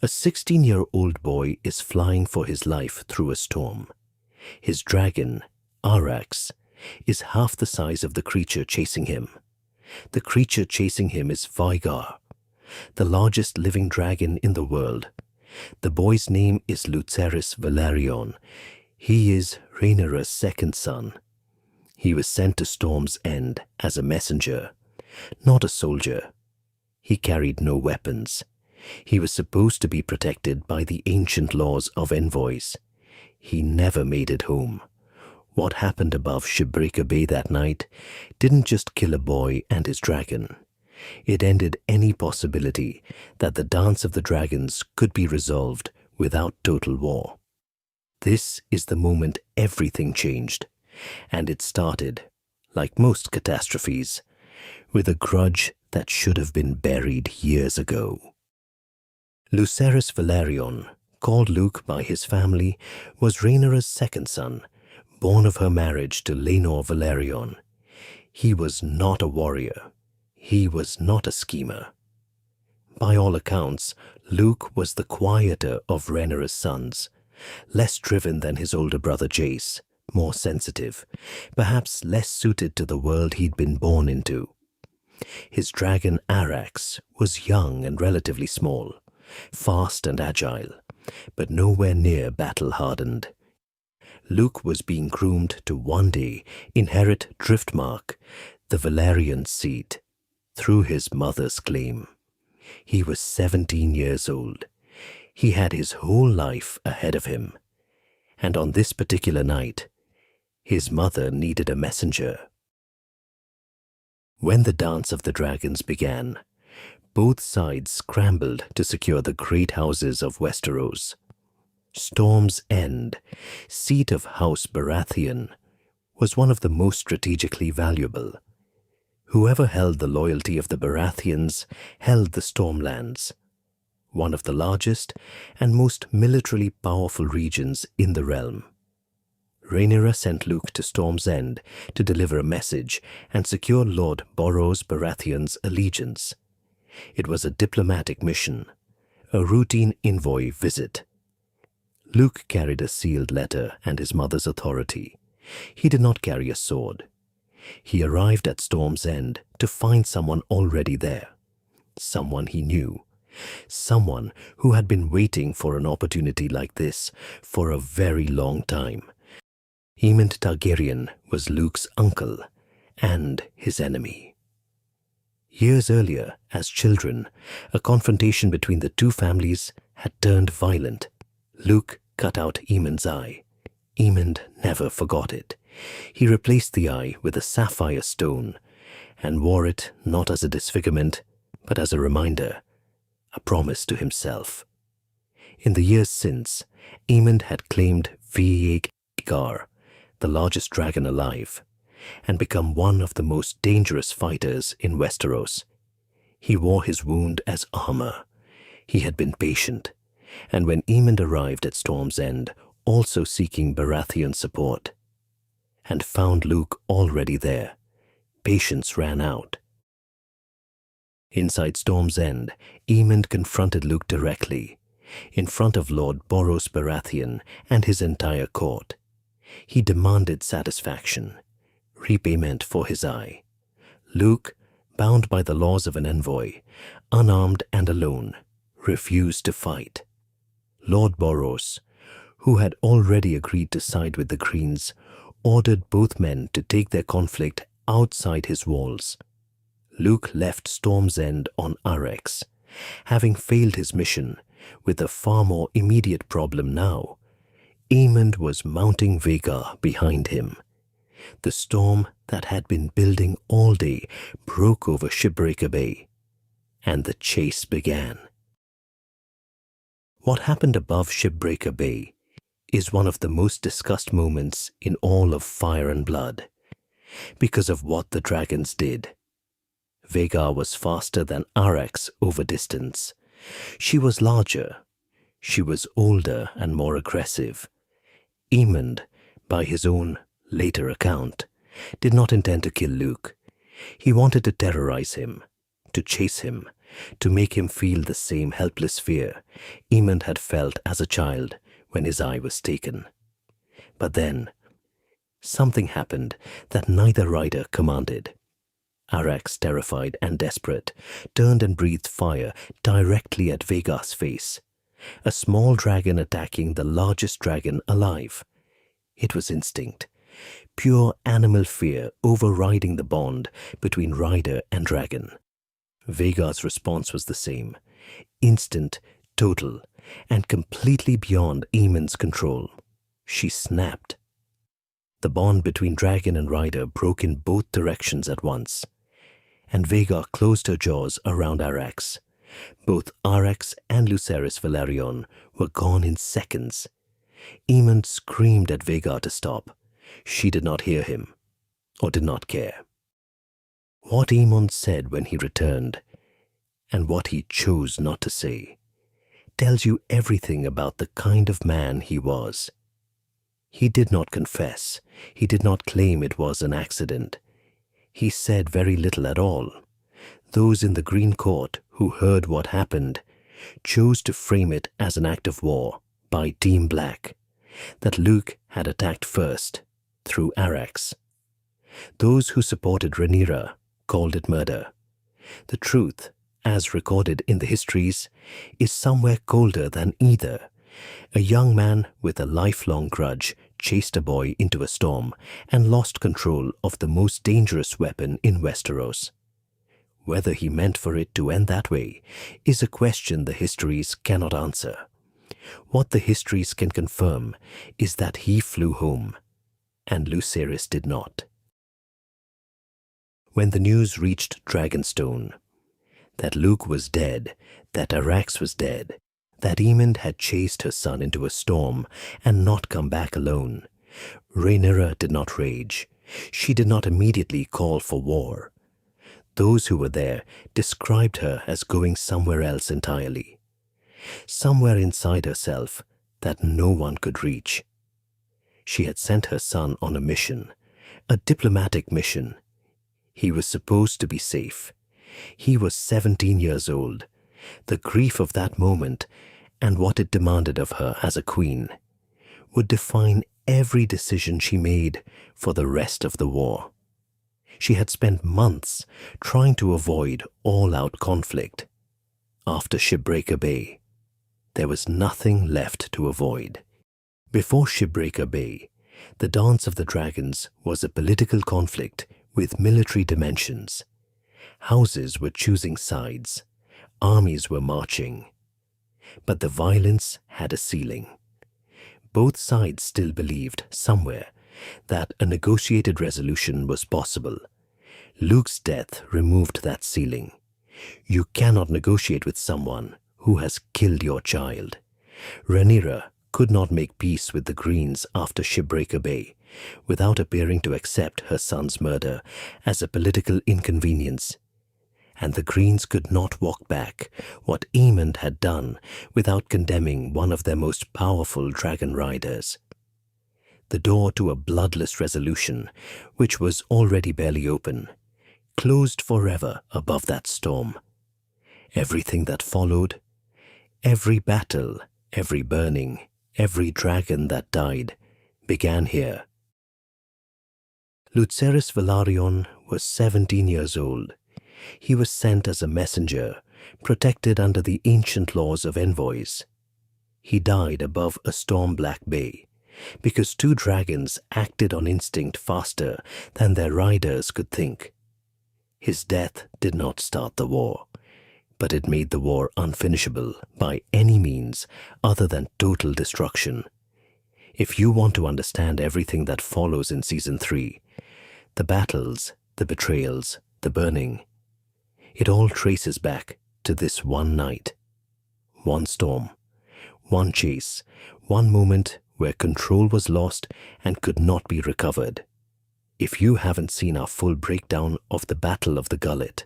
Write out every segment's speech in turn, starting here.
A 16-year-old boy is flying for his life through a storm. His dragon, Arax, is half the size of the creature chasing him. The creature chasing him is Vhagar, the largest living dragon in the world. The boy's name is Lucerys Velaryon. He is Rhaenyra's second son. He was sent to Storm's End as a messenger, not a soldier. He carried no weapons. He was supposed to be protected by the ancient laws of envoys. He never made it home. What happened above Shipbreaker Bay that night didn't just kill a boy and his dragon. It ended any possibility that the Dance of the Dragons could be resolved without total war. This is the moment everything changed, and it started, like most catastrophes, with a grudge that should have been buried years ago. Lucerys Velaryon, called Luke by his family, was Rhaenyra's second son, born of her marriage to Laenor Velaryon. He was not a warrior. He was not a schemer. By all accounts, Luke was the quieter of Rhaenyra's sons, less driven than his older brother Jace, more sensitive, perhaps less suited to the world he'd been born into. His dragon Arax was young and relatively small, fast and agile, but nowhere near battle-hardened. Luke was being groomed to one day inherit Driftmark, the Valyrian seat, through his mother's claim. He was 17 years old. He had his whole life ahead of him. And on this particular night, his mother needed a messenger. When the Dance of the Dragons began, both sides scrambled to secure the great houses of Westeros. Storm's End, seat of House Baratheon, was one of the most strategically valuable. Whoever held the loyalty of the Baratheons held the Stormlands, one of the largest and most militarily powerful regions in the realm. Rhaenyra sent Luke to Storm's End to deliver a message and secure Lord Borros Baratheon's allegiance. It was a diplomatic mission, a routine envoy visit. Luke carried a sealed letter and his mother's authority. He did not carry a sword. He arrived at Storm's End to find someone already there, someone he knew, someone who had been waiting for an opportunity like this for a very long time. Aemond Targaryen was Luke's uncle and his enemy. Years earlier, as children, a confrontation between the two families had turned violent. Luke cut out Aemond's eye. Aemond never forgot it. He replaced the eye with a sapphire stone and wore it not as a disfigurement, but as a reminder, a promise to himself. In the years since, Aemond had claimed Vhagar, the largest dragon alive, and become one of the most dangerous fighters in Westeros. He wore his wound as armor. He had been patient, and when Aemond arrived at Storm's End, also seeking Baratheon support, and found Luke already there, patience ran out. Inside Storm's End, Aemond confronted Luke directly, in front of Lord Borros Baratheon and his entire court. He demanded satisfaction, repayment for his eye. Luke, bound by the laws of an envoy, unarmed and alone, refused to fight. Lord Borros, who had already agreed to side with the Greens, ordered both men to take their conflict outside his walls. Luke left Storm's End on Arax, having failed his mission, with a far more immediate problem now. Aemond was mounting Vhagar behind him. The storm that had been building all day broke over Shipbreaker Bay, and the chase began. What happened above Shipbreaker Bay is one of the most discussed moments in all of Fire and Blood, because of what the dragons did. Vhagar was faster than Arax over distance. She was larger. She was older and more aggressive. Aemond, by his own later account, did not intend to kill Luke. He wanted to terrorize him, to chase him, to make him feel the same helpless fear Aemond had felt as a child when his eye was taken. But then, something happened that neither rider commanded. Arax, terrified and desperate, turned and breathed fire directly at Vhagar's face, a small dragon attacking the largest dragon alive. It was instinct, pure animal fear overriding the bond between rider and dragon. Vhagar's response was the same, instant, total, and completely beyond Aemond's control. She snapped. The bond between dragon and rider broke in both directions at once, and Vhagar closed her jaws around Arax. Both Arax and Lucerys Velaryon were gone in seconds. Aemond screamed at Vhagar to stop. She did not hear him, or did not care. What Aemond said when he returned, and what he chose not to say, tells you everything about the kind of man he was. He did not confess. He did not claim it was an accident. He said very little at all. Those in the Green Court who heard what happened chose to frame it as an act of war by Team Black, that Luke had attacked first, through Arax. Those who supported Rhaenyra called it murder. The truth, as recorded in the histories, is somewhere colder than either. A young man with a lifelong grudge chased a boy into a storm and lost control of the most dangerous weapon in Westeros. Whether he meant for it to end that way is a question the histories cannot answer. What the histories can confirm is that he flew home, and Lucerys did not. When the news reached Dragonstone, that Luke was dead, that Arax was dead, that Aemond had chased her son into a storm and not come back alone, Rhaenyra did not rage. She did not immediately call for war. Those who were there described her as going somewhere else entirely, somewhere inside herself that no one could reach. She had sent her son on a mission, a diplomatic mission. He was supposed to be safe. He was 17 years old. The grief of that moment and what it demanded of her as a queen would define every decision she made for the rest of the war. She had spent months trying to avoid all-out conflict. After Shipbreaker Bay, there was nothing left to avoid. Before Shipbreaker Bay, the Dance of the Dragons was a political conflict with military dimensions. Houses were choosing sides. Armies were marching. But the violence had a ceiling. Both sides still believed, somewhere, that a negotiated resolution was possible. Luke's death removed that ceiling. You cannot negotiate with someone who has killed your child. Rhaenyra could not make peace with the Greens after Shipbreaker Bay without appearing to accept her son's murder as a political inconvenience. And the Greens could not walk back what Aemond had done without condemning one of their most powerful dragon riders. The door to a bloodless resolution, which was already barely open, closed forever above that storm. Everything that followed, every battle, every burning, every dragon that died, began here. Lucerys Velaryon was 17 years old. He was sent as a messenger, protected under the ancient laws of envoys. He died above a storm-black bay, because two dragons acted on instinct faster than their riders could think. His death did not start the war, but it made the war unfinishable by any means other than total destruction. If you want to understand everything that follows in Season 3, the battles, the betrayals, the burning, it all traces back to this one night, one storm, one chase, one moment where control was lost and could not be recovered. If you haven't seen our full breakdown of the Battle of the Gullet,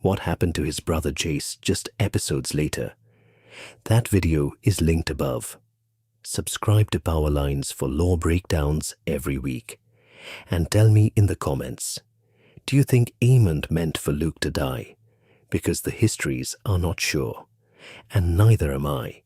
what happened to his brother Jace just episodes later, that video is linked above. Subscribe to Powerlines for lore breakdowns every week. And tell me in the comments, do you think Aemond meant for Luke to die? because the histories are not sure, and neither am I.